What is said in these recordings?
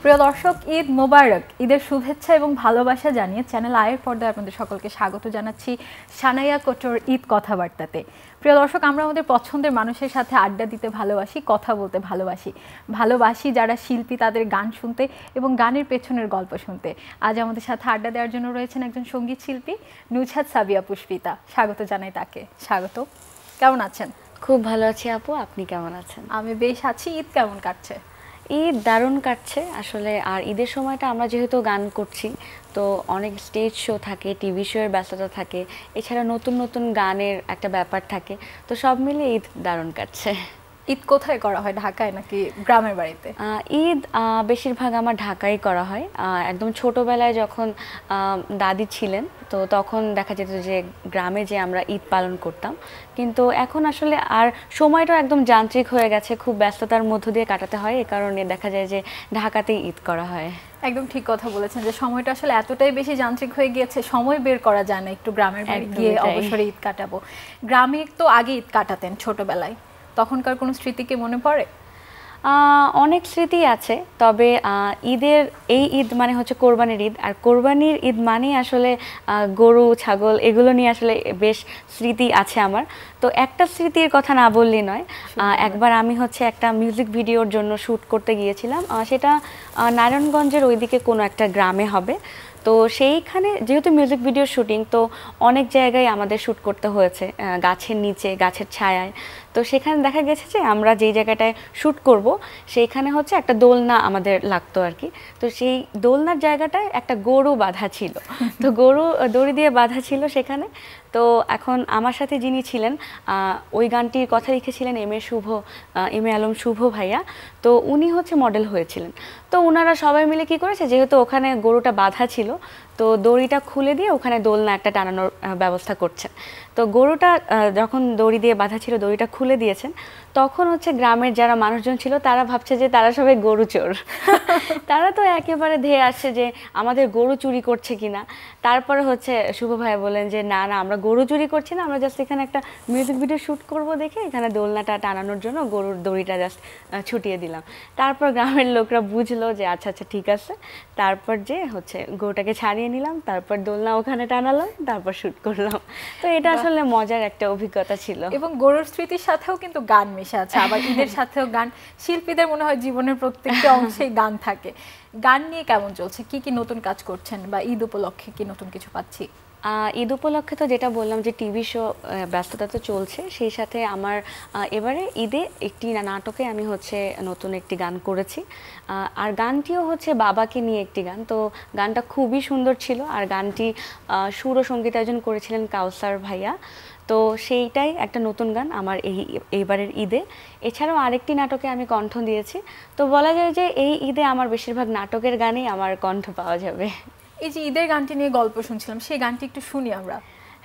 প্রিয় দর্শক, ঈদ মোবারক। ঈদের শুভেচ্ছা এবং ভালোবাসা জানিয়ে চ্যানেল আয়ের পর্দায় আপনাদের সকলকে স্বাগত জানাচ্ছি সানাইয়া কোটোর ঈদ কথাবার্তাতে। প্রিয় দর্শক, আমরা আমাদের পছন্দের মানুষের সাথে আড্ডা দিতে ভালোবাসি, কথা বলতে ভালোবাসি যারা শিল্পী তাদের গান শুনতে এবং গানের পেছনের গল্প শুনতে। আজ আমাদের সাথে আড্ডা দেওয়ার জন্য রয়েছেন একজন সঙ্গীত শিল্পী নুজহাত সাবিয়া পুষ্পিতা। স্বাগত জানাই তাকে। স্বাগত। কেমন আছেন? খুব ভালো আছি আপু, আপনি কেমন আছেন? আমি বেশ আছি। ঈদ কেমন কাটছে? ঈদ দারুণ কাটছে আসলে। আর ঈদের সময়টা আমরা যেহেতু গান করছি, তো অনেক স্টেজ শো থাকে, টিভি শো এর ব্যস্ততা থাকে, এছাড়া নতুন নতুন গানের একটা ব্যাপার থাকে, তো সব মিলে ঈদ দারুণ কাটছে। ঈদ কোথায় করা হয়, ঢাকায় নাকি গ্রামের বাড়িতে? ঈদ বেশিরভাগ আমার ঢাকায় করা হয়। একদম ছোটোবেলায় যখন দাদি ছিলেন, তো তখন দেখা যেত যে গ্রামে যে আমরা ঈদ পালন করতাম, কিন্তু এখন আসলে আর সময়টা একদম যান্ত্রিক হয়ে গেছে, খুব ব্যস্ততার মধ্য দিয়ে কাটাতে হয়, এ কারণে দেখা যায় যে ঢাকাতেই ঈদ করা হয়। একদম ঠিক কথা বলেছেন যে সময়টা আসলে এতটাই বেশি যান্ত্রিক হয়ে গিয়েছে, সময় বের করা যায় না একটু গ্রামের বাড়ি গিয়ে অবসরে ঈদ কাটাবো। গ্রামে তো আগে ঈদ কাটাতেন ছোটবেলায়, তখনকার কোনো স্মৃতি কি মনে পড়ে? অনেক স্মৃতি আছে, তবে এই ঈদ মানে হচ্ছে কোরবানির ঈদ, আর কোরবানির ঈদ মানেই আসলে গরু ছাগল এগুলো নিয়ে আসলে বেশ স্মৃতি আছে আমার। তো একটা স্মৃতির কথা না বললেই নয়। একবার আমি হচ্ছে একটা মিউজিক ভিডিওর জন্য শ্যুট করতে গিয়েছিলাম, সেটা নারায়ণগঞ্জের ওইদিকে কোনো একটা গ্রামে হবে। তো সেইখানে যেহেতু মিউজিক ভিডিওর শুটিং, তো অনেক জায়গায় আমাদের শ্যুট করতে হয়েছে, গাছের নিচে, গাছের ছায়ায়। তো সেখানে দেখা গেছে যে আমরা যেই জায়গাটায় শ্যুট করব সেইখানে হচ্ছে একটা দোলনা আমাদের লাগতো আর কি। তো সেই দোলনার জায়গাটায় একটা গরু বাঁধা ছিল, তো গরু দড়ি দিয়ে বাঁধা ছিল সেখানে। তো এখন আমার সাথে যিনি ছিলেন, ওই গানটির কথা লিখেছিলেন এম এ আলম শুভ ভাইয়া। তো উনি হচ্ছে মডেল হয়েছিলেন। তো ওনারা সবাই মিলে কি করেছে, যেহেতু ওখানে গরুটা বাঁধা ছিল, তো দড়িটা খুলে দিয়ে ওখানে দোলনা একটা টানানোর ব্যবস্থা করছেন। তো গরুটা যখন দড়ি দিয়ে বাঁধা ছিল, দড়িটা খুলে দিয়েছেন, তখন হচ্ছে গ্রামের যারা মানুষজন ছিল তারা ভাবছে যে তারা সবাই গরু চোর। তারা তো একেবারে ধেয়ে আসছে যে আমাদের গরু চুরি করছে কিনা। তারপরে হচ্ছে শুভ ভাই বলেন যে না না, আমরা গরু চুরি করছি না, আমরা জাস্ট এখানে একটা মিউজিক ভিডিও শ্যুট করবো দেখে এখানে দোলনাটা টানানোর জন্য গরুর দড়িটা জাস্ট ছুটিয়ে দিলাম। তারপর গ্রামের লোকরা বুঝলো যে আচ্ছা আচ্ছা ঠিক আছে। তারপর যে হচ্ছে গরুটাকে ছাড়িয়ে নিলাম, তারপর দোলনা ওখানে টানালাম, তারপর শ্যুট করলাম। তো এটা আসলে মজার একটা অভিজ্ঞতা ছিল। এবং গরুর স্মৃতির সাথেও কিন্তু গান মিশে আছে, আবার ঈদের সাথেও গান। শিল্পীদের মনে হয় জীবনের প্রত্যেকটা অংশেই গান থাকে। গান নিয়ে কেমন চলছে, কি কি নতুন কাজ করছেন, বা ঈদ উপলক্ষে কি নতুন কিছু পাচ্ছি? ঈদ উপলক্ষে তো যেটা বললাম যে টিভি শো ব্যস্ততা তো চলছে, সেই সাথে আমার এবারে ঈদে একটি নাটকে আমি হচ্ছে নতুন একটি গান করেছি। আর গানটিও হচ্ছে বাবাকে নিয়ে একটি গান। তো গানটা খুবই সুন্দর ছিল, আর গানটি সুর ও সঙ্গীতায়োজন করেছিলেন কাউসার ভাইয়া। তো সেইটাই একটা নতুন গান আমার এইবারের ঈদে। এছাড়াও আরেকটি নাটকে আমি কণ্ঠ দিয়েছি। তো বলা যায় যে এই ঈদে আমার বেশিরভাগ নাটকের গানেই আমার কণ্ঠ পাওয়া যাবে। এই যে ঈদের গানটি নিয়ে গল্প শুনছিলাম, সেই গানটি একটু শুনি আমরা।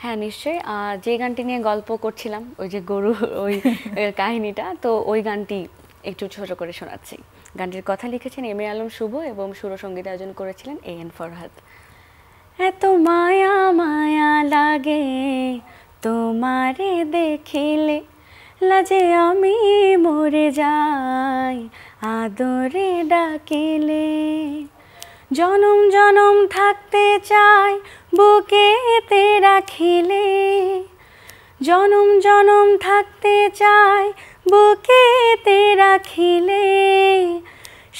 হ্যাঁ নিশ্চয়ই। যে গানটি নিয়ে গল্প করছিলাম, ওই যে গরু ওই কাহিনীটা, তো ওই গানটি একটু ছোট করে শোনাচ্ছি। গানটির কথা লিখেছেন এম এ আলম শুভ এবং সুর সঙ্গীত আয়োজন করেছিলেন AN ফরহাদ। এত মায়া মায়া লাগে তোমারে দেখিলে, লাজে আমি মরে যাই আদরে ডাকিলে। জনম জনম থাকতে চাই বুকেতে রাখিলে, জনম জনম থাকতে চাই বুকেতে রাখিলে।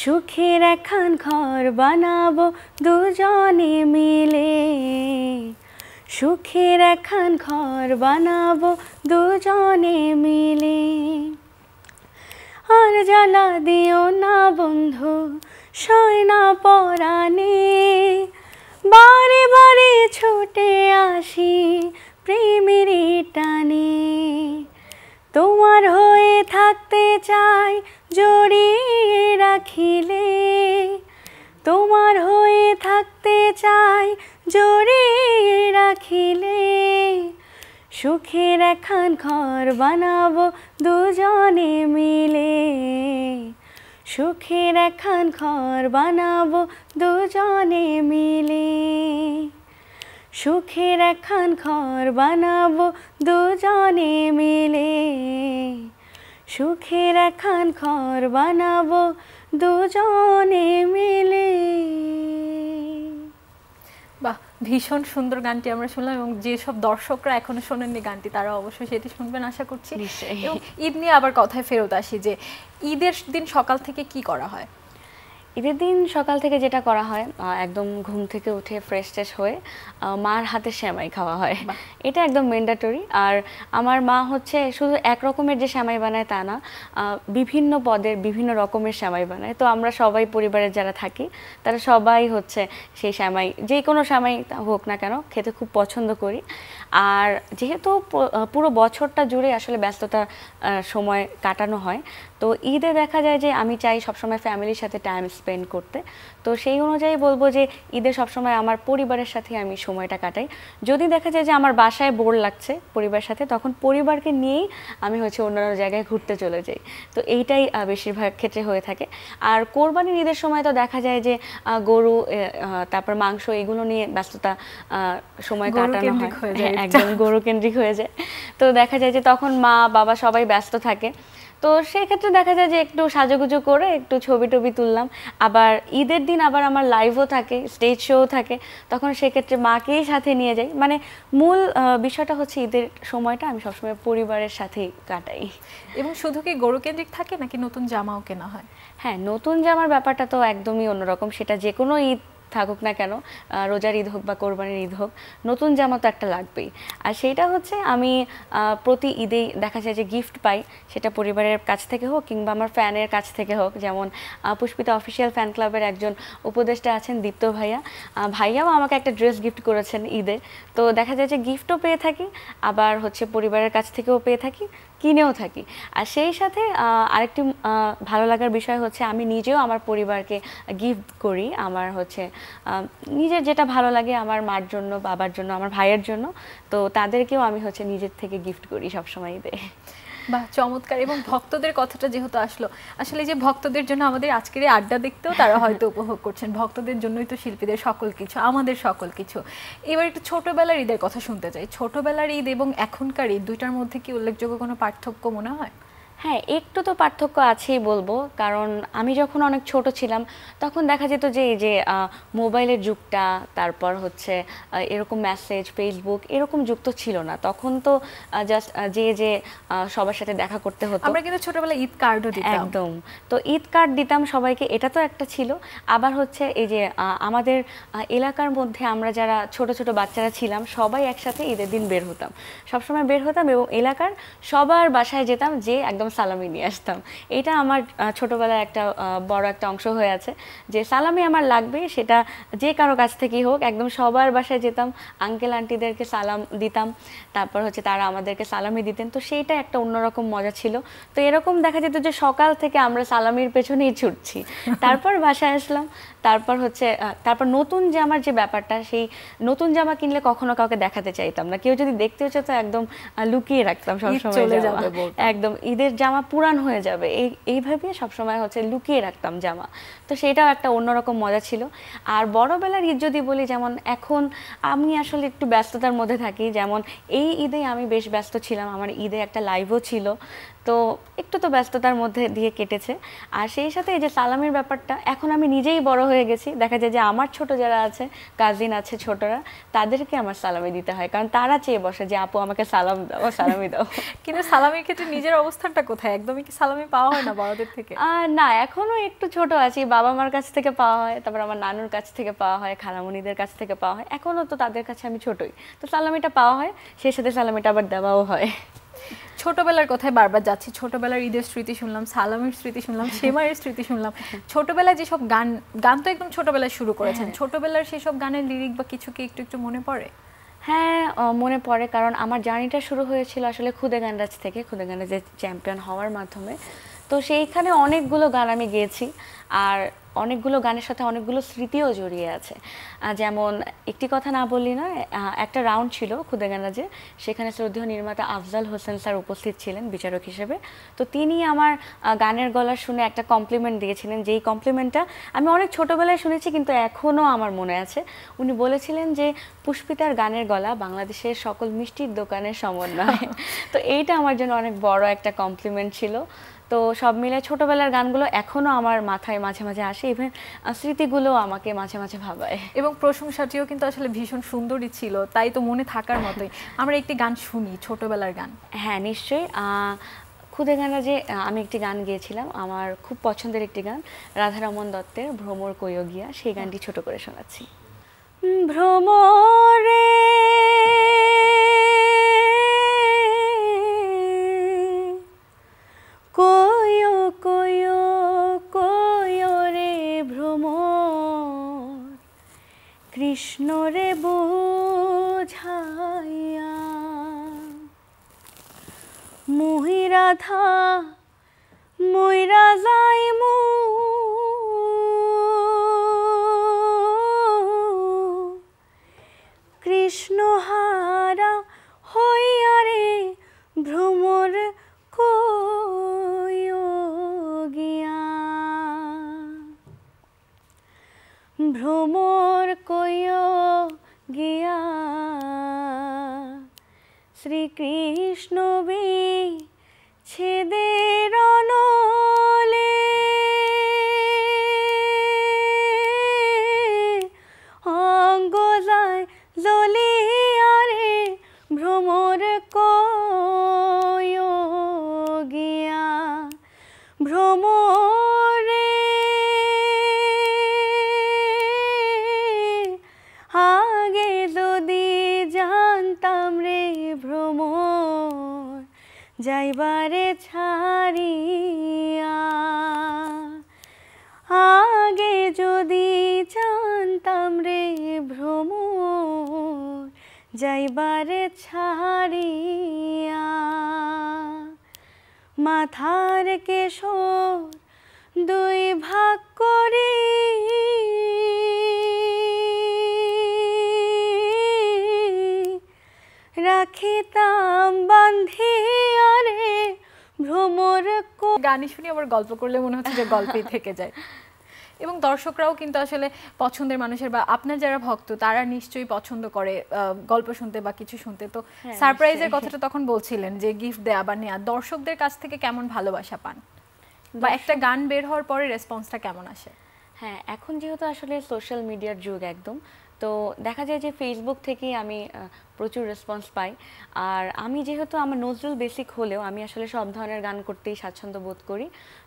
সুখের একখান ঘর বানাবো দুজনে মিলে, সুখের একখান ঘর বানাবো দুজনে মিলে। আর জ্বালা দিও না বন্ধু সয় না পরাণে, বারে বারে ছুটে আসি প্রেমের টানে। তোমার হয়ে থাকতে চাই জড়িয়ে রাখিলে, তোমার হয়ে থাকতে চাই জড়িয়ে রাখিলে। সুখের একখান ঘর বানাবো দুজনে মিলে, সুখের একখান ঘর বানাবো দুজনে মিলে। সুখের একখান ঘর বানাবো দুজনে মিলে, সুখের একখান ঘর বানাবো দুজনে মিলে। বাহ, ভীষণ সুন্দর গানটি আমরা শুনলাম, এবং যেসব দর্শকরা এখনো শোনেননি গানটি তারা অবশ্যই সেটি শুনবেন আশা করছি। এবং ঈদ নিয়ে আবার কথায় ফেরত আসি, যে ঈদের দিন সকাল থেকে কি করা হয়? ঈদের দিন সকাল থেকে যেটা করা হয়, একদম ঘুম থেকে উঠে ফ্রেশ ট্রেশ হয়ে মার হাতে সেমাই খাওয়া হয়, এটা একদম ম্যান্ডেটরি। আর আমার মা হচ্ছে শুধু এক রকমের যে সেমাই বানায় তা না, বিভিন্ন পদের বিভিন্ন রকমের সেমাই বানায়। তো আমরা সবাই পরিবারের যারা থাকি তারা সবাই হচ্ছে সেই সেমাই, যে কোনো সেমাই হোক না কেন, খেতে খুব পছন্দ করি। আর যেহেতু পুরো বছরটা জুড়ে আসলে ব্যস্ততা সময় কাটানো হয়, তো ঈদে দেখা যায় যে আমি চাই সবসময় ফ্যামিলির সাথে টাইম স্পেন্ড করতে। তো সেই অনুযায়ী বলবো যে ঈদে সবসময় আমার পরিবারের সাথে আমি সময়টা কাটাই। যদি দেখা যায় যে আমার বাসায় বোর লাগছে পরিবারের সাথে, তখন পরিবারকে নিয়েই আমি হচ্ছে অন্যান্য জায়গায় ঘুরতে চলে যাই। তো এইটাই বেশিরভাগ ক্ষেত্রে হয়ে থাকে। আর কোরবানির ঈদের সময় তো দেখা যায় যে গরু, তারপর মাংস, এগুলো নিয়ে ব্যস্ততা সময় কাটানো হয়, একদম গরু কেন্দ্রিক হয়ে যায়। তো দেখা যায় যে তখন মা বাবা সবাই ব্যস্ত থাকে। তো সেই ক্ষেত্রে দেখা যায় যে একটু সাজুগুজু করে একটু ছবি টবি তুললাম। আবার ঈদের দিন আবার আমার লাইভও থাকে, স্টেজ শো থাকে, তখন সেক্ষেত্রে মাকেই সাথে নিয়ে যাই। মানে মূল বিষয়টা হচ্ছে ঈদের সময়টা আমি সবসময় পরিবারের সাথেই কাটাই। এবং শুধু কি গরু কেন্দ্রিক থাকে নাকি নতুন জামাও কেনা হয়? হ্যাঁ, নতুন জামার ব্যাপারটা তো একদমই অন্যরকম, সেটা যে কোনো ঈদ থাকুক না কেন, রোজার ঈদ হোক বা কোরবানির ঈদ হোক, নতুন জামা তো একটা লাগবেই। আর সেইটা হচ্ছে আমি প্রতি ঈদেই দেখা যায় যে গিফট পাই, সেটা পরিবারের কাছ থেকে হোক কিংবা আমার ফ্যানের কাছ থেকে হোক। যেমন পুষ্পিতা অফিসিয়াল ফ্যান ক্লাবের একজন উপদেষ্টা আছেন দীপ্ত ভাইয়া, ভাইয়াও আমাকে একটা ড্রেস গিফট করেছেন ঈদে। তো দেখা যায় যে গিফটও পেয়ে থাকি, আবার হচ্ছে পরিবারের কাছ থেকেও পেয়ে থাকি, কিনেও থাকি। আর সেই সাথে আরেকটি ভালো লাগার বিষয় হচ্ছে আমি নিজেও আমার পরিবারকে গিফট করি। আমার হচ্ছে নিজের যেটা ভালো লাগে, আমার মার জন্য, বাবার জন্য, আমার ভাইয়ের জন্য, তো তাদেরকেও আমি হচ্ছে নিজের থেকে গিফট করি সবসময় ঈদে। বাহ, চমৎকার। এবং ভক্তদের কথাটা যেহেতু আসলো, আসলে যে ভক্তদের জন্য আমাদের আজকের এই আড্ডা দেখতেও তারা হয়তো উপভোগ করছেন। ভক্তদের জন্যই তো শিল্পীদের সকল কিছু, আমাদের সকল কিছু। এবার একটু ছোটবেলার ঈদের কথা শুনতে চাই। ছোটবেলার ঈদ এবং এখনকার ঈদ, দুইটার মধ্যে কি উল্লেখযোগ্য কোনো পার্থক্য মনে হয়? হ্যাঁ, একটু তো পার্থক্য আছেই বলবো, কারণ আমি যখন অনেক ছোট ছিলাম তখন দেখা যেত যে এই যে মোবাইলের যুগটা, তারপর হচ্ছে এরকম মেসেজ, ফেসবুক এরকম যুগ তো ছিল না। তখন তো জাস্ট যে সবার সাথে দেখা করতে হতো। আমরা কিন্তু ছোটবেলায় ঈদ কার্ডও দিতাম। একদম, তো ঈদ কার্ড দিতাম সবাইকে, এটা তো একটা ছিল। আবার হচ্ছে এই যে আমাদের এলাকার মধ্যে আমরা যারা ছোট ছোট বাচ্চারা ছিলাম সবাই একসাথে ঈদের দিন বের হতাম, সবসময় বের হতাম এবং এলাকার সবার বাসায় যেতাম, যে একদম সালামি নিয়ে আসতাম। এটা আমার ছোটবেলায় একটা বড় একটা অংশ হয়ে আছে, যে সালামি আমার লাগবে, সেটা যে কারো কাছ থেকেই হোক, একদম সবার বাসায় যেতাম, আঙ্কেল আন্টিদেরকে সালাম দিতাম, তারপর হচ্ছে তারা আমাদেরকে সালামি দিতেন। তো সেইটা একটা অন্যরকম মজা ছিল। তো এরকম দেখা যেত যে সকাল থেকে আমরা সালামির পেছনেই ছুটছি, তারপর বাসায় আসলাম, তারপর হচ্ছে তারপর নতুন জামার যে ব্যাপারটা, সেই নতুন জামা কিনলে কখনো কাউকে দেখাতে চাইতাম না, কেউ যদি দেখতে হচ্ছে তো একদম লুকিয়ে রাখতাম সবসময়, একদম ঈদের জামা পুরান হয়ে যাবে এইভাবে সবসময় হচ্ছে লুকিয়ে রাখতাম জামা। তো সেটাও একটা অন্যরকম মজা ছিল। আর বড়বেলার ঈদ যদি বলি, যেমন এখন আমি আসলে একটু ব্যস্ততার মধ্যে থাকি, যেমন এই ঈদে আমি বেশ ব্যস্ত ছিলাম, আমার ঈদে একটা লাইভও ছিল, তো একটু তো ব্যস্ততার মধ্যে দিয়ে কেটেছে। আর সেই সাথে এই যে সালামের ব্যাপারটা, এখন আমি নিজেই বড় হয়ে গেছি, দেখা যায় যে আমার ছোট যারা আছে, কাজিন আছে ছোটরা, তাদেরকে আমার সালামি দিতে হয়, কারণ তারা চেয়ে বসে যে আপু আমাকে সালাম দাও, সালামি দাও। কিন্তু সালামির ক্ষেত্রে নিজের অবস্থানটা কোথায়? একদমই কি সালামি পাওয়া হয় না বড়দের থেকে? না, এখনো একটু ছোট আছি, বাবা মার কাছ থেকে পাওয়া হয়, তারপর আমার নানুর কাছ থেকে পাওয়া হয়, খালামণিদের কাছ থেকে পাওয়া হয়, এখনো তো তাদের কাছে আমি ছোটই, তো সালামিটা পাওয়া হয়, সেই সাথে সালামিটা আবার দেওয়াও হয়। ছোটবেলার কথায় বারবার যাচ্ছি, ছোটবেলার ঈদের স্মৃতি শুনলাম, সালামের স্মৃতি শুনলাম, সেমাইয়ের স্মৃতি শুনলাম। ছোটবেলায় যেসব গান গান তো একদম ছোটবেলায় শুরু করেছেন, ছোটবেলার সেসব গানের লিরিক বা কিছু কি একটু একটু মনে পড়ে? হ্যাঁ, মনে পড়ে, কারণ আমার জার্নিটা শুরু হয়েছিল আসলে খুদে গানরাজ থেকে, খুদে গানরাজের চ্যাম্পিয়ন হওয়ার মাধ্যমে। তো সেইখানে অনেকগুলো গান আমি গেয়েছি, আর অনেকগুলো গানের সাথে অনেকগুলো স্মৃতিও জড়িয়ে আছে। যেমন একটি কথা না বললি না, একটা রাউন্ড ছিল খুদে গানরাজে, সেখানে শ্রদ্ধেয় নির্মাতা আফজাল হোসেন স্যার উপস্থিত ছিলেন বিচারক হিসেবে। তো তিনি আমার গানের গলা শুনে একটা কমপ্লিমেন্ট দিয়েছিলেন, যেই কমপ্লিমেন্টটা আমি অনেক ছোটোবেলায় শুনেছি কিন্তু এখনও আমার মনে আছে। উনি বলেছিলেন যে পুষ্পিতার গানের গলা বাংলাদেশের সকল মিষ্টির দোকানের সমন্বয়। তো এইটা আমার জন্য অনেক বড় একটা কমপ্লিমেন্ট ছিল। তো তো সব মিলে ছোটবেলার গানগুলো এখনো আমার মাথায় মাঝে মাঝে আসে, ইভেন স্মৃতিগুলো আমাকে মাঝে মাঝে ভাবায়। এবং প্রশংসাটিও কিন্তু আসলে ভীষণ সুন্দরই ছিল, তাই তো মনে থাকার মতোই। আমরা একটি গান শুনি, ছোটবেলার গান। হ্যাঁ নিশ্চয়ই। খুদে গানা যে আমি একটি গান গেয়েছিলাম, আমার খুব পছন্দের একটি গান, রাধারমন দত্তের ভ্রমর কইও গিয়া, সেই গানটি ছোট করে শোনাচ্ছি। ভ্রমরে কইও কইও কইও রে ভ্রমর, কৃষ্ণ রে বোঝাইয়া, মুহি রাধা মইরা যাইমু, কৃষ্ণ হারা হইয়া রে ভ্রমর কইও গিয়া, ভ্রমর কইও গিয়া, শ্রীকৃষ্ণ বিচ্ছেদের অনলে, অঙ্গ যায় জ্বলিয়া রে ভ্রমর কইও গিয়া, ভ্রমরে আগে যদি জানতাম রে ভ্রমর, যাইবারে ছাড়িয়া, আগে যদি জানতাম রে ভ্রমর, যাইবারে ছাড়িয়া, মাথার কেশর দুই ভাগ করি, রাখিতাম বান্ধিয়া রে ভ্রমর। গানই শুনি আবার গল্প করলে মনে হচ্ছে যে গল্পেই থেকে যায়। এবং দর্শকরাও কিন্তু আসলে পছন্দের মানুষের বা আপনার যারা ভক্ত তারা নিশ্চয়ই পছন্দ করে গল্প শুনতে বা কিছু শুনতে। তো সারপ্রাইজের কথাটা তখন বলছিলেন যে গিফট দেয়া বা নেয়া, দর্শকদের কাছ থেকে কেমন ভালোবাসা পান বা একটা গান বের হওয়ার পরে রেসপন্সটা কেমন আসে? হ্যাঁ, এখন যেহেতু আসলে সোশ্যাল মিডিয়ার যুগ একদম, তো দেখা যায় যে ফেসবুক থেকেই আমি প্রচুর রেসপন্স পাই। আর আমি যেহেতু আমার নজরুল বেসিক হলেও আমি আসলে সব ধরনের গান করতেই স্বাচ্ছন্দ্য বোধ করি,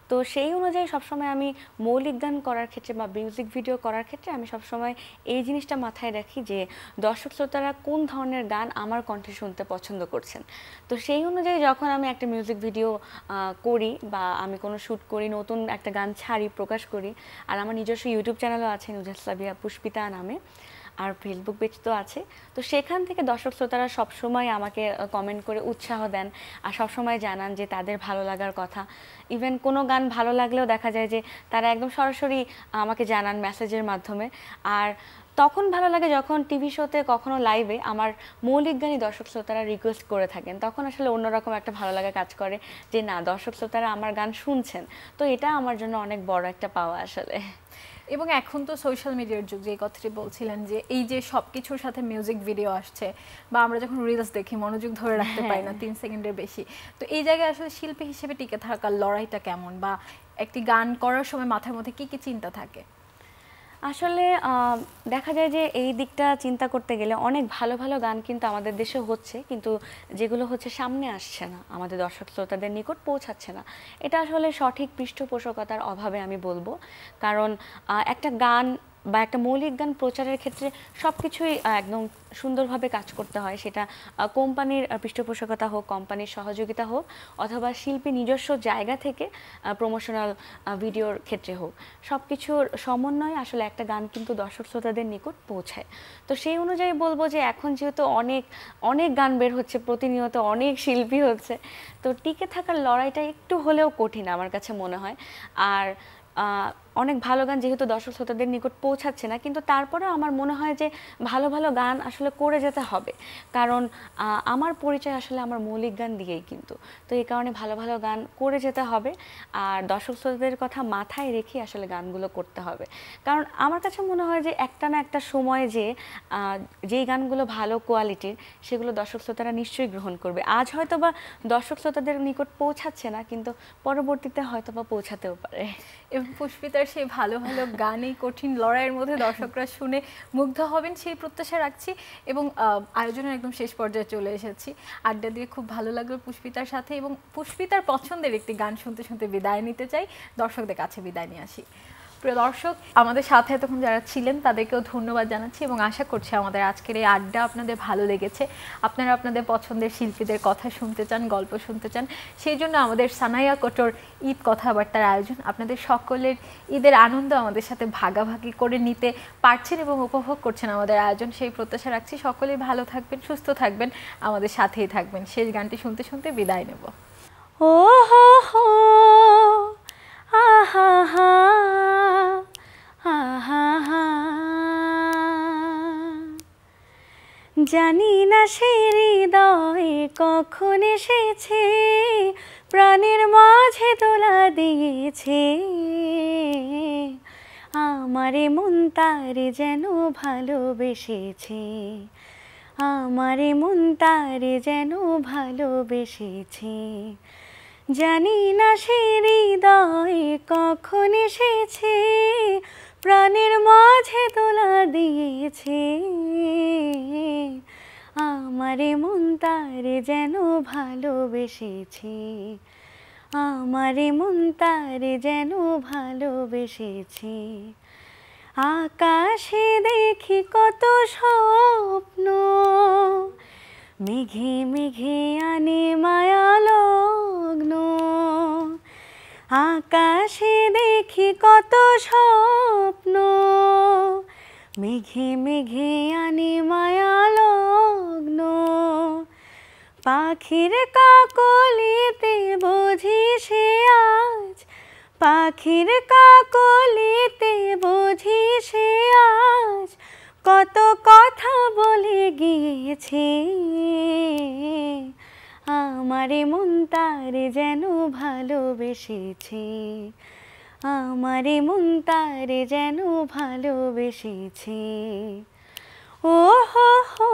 তো সেই অনুযায়ী সবসময় আমি মৌলিক গান করার ক্ষেত্রে বা মিউজিক ভিডিও করার ক্ষেত্রে আমি সবসময় এই জিনিসটা মাথায় রাখি যে দর্শক শ্রোতারা কোন ধরনের গান আমার কণ্ঠে শুনতে পছন্দ করছেন। তো সেই অনুযায়ী যখন আমি একটা মিউজিক ভিডিও করি বা আমি কোনো শ্যুট করি, নতুন একটা গান ছাড়ি, প্রকাশ করি, আর আমার নিজস্ব ইউটিউব চ্যানেলও আছে নুজহাত সাবিয়া পুষ্পিতা নামে, আর ফেসবুক পেজ তো আছে, তো সেখান থেকে দর্শক শ্রোতারা সবসময় আমাকে কমেন্ট করে উৎসাহ দেন আর সবসময় জানান যে তাদের ভালো লাগার কথা। ইভেন কোনো গান ভালো লাগলেও দেখা যায় যে তারা একদম সরাসরি আমাকে জানান মেসেজের মাধ্যমে। আর তখন ভালো লাগে যখন টিভি শোতে কখনো লাইভে আমার মৌলিক গানই দর্শক শ্রোতারা রিকোয়েস্ট করে থাকেন, তখন আসলে অন্যরকম একটা ভালো লাগা কাজ করে যে না, দর্শক শ্রোতারা আমার গান শুনছেন। তো এটা আমার জন্য অনেক বড় একটা পাওয়া আসলে। এবং এখন তো সোশ্যাল মিডিয়ার যুগ, যে কথাটি বলছিলেন যে এই যে সব কিছুর সাথে মিউজিক ভিডিও আসছে বা আমরা যখন রিলস দেখি মনোযোগ ধরে রাখতে পারি না 3 সেকেন্ডের বেশি, তো এই জায়গায় আসলে শিল্পী হিসেবে টিকে থাকার লড়াইটা কেমন বা একটি গান করার সময় মাথার মধ্যে কি কি চিন্তা থাকে? আসলে দেখা যায় যে এই দিকটা চিন্তা করতে গেলে অনেক ভালো ভালো গান কিন্তু আমাদের দেশে হচ্ছে, কিন্তু যেগুলো হচ্ছে সামনে আসছে না, আমাদের দর্শক শ্রোতাদের নিকট পৌঁছাচ্ছে না। এটা আসলে সঠিক পৃষ্ঠপোষকতার অভাবে আমি বলবো। কারণ একটা গান বা একটা মৌলিক গান প্রচারের ক্ষেত্রে সব কিছুই একদম সুন্দরভাবে কাজ করতে হয়, সেটা কোম্পানির পৃষ্ঠপোষকতা হোক, কোম্পানির সহযোগিতা হোক, অথবা শিল্পী নিজস্ব জায়গা থেকে প্রমোশনাল ভিডিওর ক্ষেত্রে হোক, সব কিছুর সমন্বয়ে আসলে একটা গান কিন্তু দর্শক শ্রোতাদের নিকট পৌঁছায়। তো সেই অনুযায়ী বলবো যে এখন যেহেতু অনেক অনেক গান বের হচ্ছে, প্রতিনিয়ত অনেক শিল্পী হচ্ছে, তো টিকে থাকার লড়াইটা একটু হলেও কঠিন আমার কাছে মনে হয়। আর অনেক ভালো গান যেহেতু দর্শক শ্রোতাদের নিকট পৌঁছাচ্ছে না, কিন্তু তারপরেও আমার মনে হয় যে ভালো ভালো গান আসলে করে যেতে হবে, কারণ আমার পরিচয় আসলে আমার মৌলিক গান দিয়েই, কিন্তু তো এই কারণে ভালো ভালো গান করে যেতে হবে আর দর্শক শ্রোতাদের কথা মাথায় রেখে আসলে গানগুলো করতে হবে। কারণ আমার কাছে মনে হয় যে একটা না একটা সময় যে যেই গানগুলো ভালো কোয়ালিটির সেগুলো দর্শক শ্রোতারা নিশ্চয়ই গ্রহণ করবে। আজ হয়তো বা দর্শক শ্রোতাদের নিকট পৌঁছাচ্ছে না, কিন্তু পরবর্তীতে হয়তো বা পৌঁছাতেও পারে। এবং পুষ্পিতার সেই ভালো ভালো গান এই কঠিন লড়াইয়ের মধ্যে দর্শকরা শুনে মুগ্ধ হবেন সেই প্রত্যাশা রাখছি। এবং আয়োজনের একদম শেষ পর্যায়ে চলে এসেছি, আড্ডা দিয়ে খুব ভালো লাগলো পুষ্পিতার সাথে, এবং পুষ্পিতার পছন্দের একটি গান শুনতে শুনতে বিদায় নিতে চাই, দর্শকদের কাছে বিদায় নিয়ে আসি। প্রিয় দর্শক, আমাদের সাথে এতক্ষণ যারা ছিলেন তাদেরকেও ধন্যবাদ জানাচ্ছি এবং আশা করছি আমাদের আজকের এই আড্ডা আপনাদের ভালো লেগেছে। আপনারা আপনাদের পছন্দের শিল্পীদের কথা শুনতে চান, গল্প শুনতে চান, সেই জন্য আমাদের সানাইয়া কোটর ঈদ কথাবার্তার আয়োজন। আপনাদের সকলের ঈদের আনন্দ আমাদের সাথে ভাগাভাগি করে নিতে পারছেন এবং উপভোগ করছেন আমাদের আয়োজন, সেই প্রত্যাশা রাখছি। সকলেই ভালো থাকবেন, সুস্থ থাকবেন, আমাদের সাথেই থাকবেন। শেষ গানটি শুনতে শুনতে বিদায় নেব। ও হো হো আহা হা আহা হা, জানি না সে হৃদয়ে কখন এসেছে, প্রাণের মাঝে দোলা দিয়েছে, আমারে মন তারে যেন ভালোবেসেছে, আমারে মন তারে যেন ভালোবেসেছে, জানি না সে হৃদয়ে কখন এসেছে, প্রাণের মাঝে দোলা দিয়েছে, আমারে মন তারে যেন ভালোবেসেছে, আমারে মন তারে যেন ভালোবেসেছে। আকাশে দেখি কত স্বপ্ন, মেঘে মেঘে আনে মায়া লগ্ন, আকাশে দেখি কত স্বপ্ন, মেঘে মেঘে আনে মায়া লগ্ন, পাখির কাকলিতে বুঝি সে আজ, পাখির কাকলিতে বুঝি সে আজ, কত কথা বলে গিয়েছে, আমারে মন তারে যেন ভালোবেসেছে, আমারে মন তারে যেন ভালোবেসেছে। ও হো হো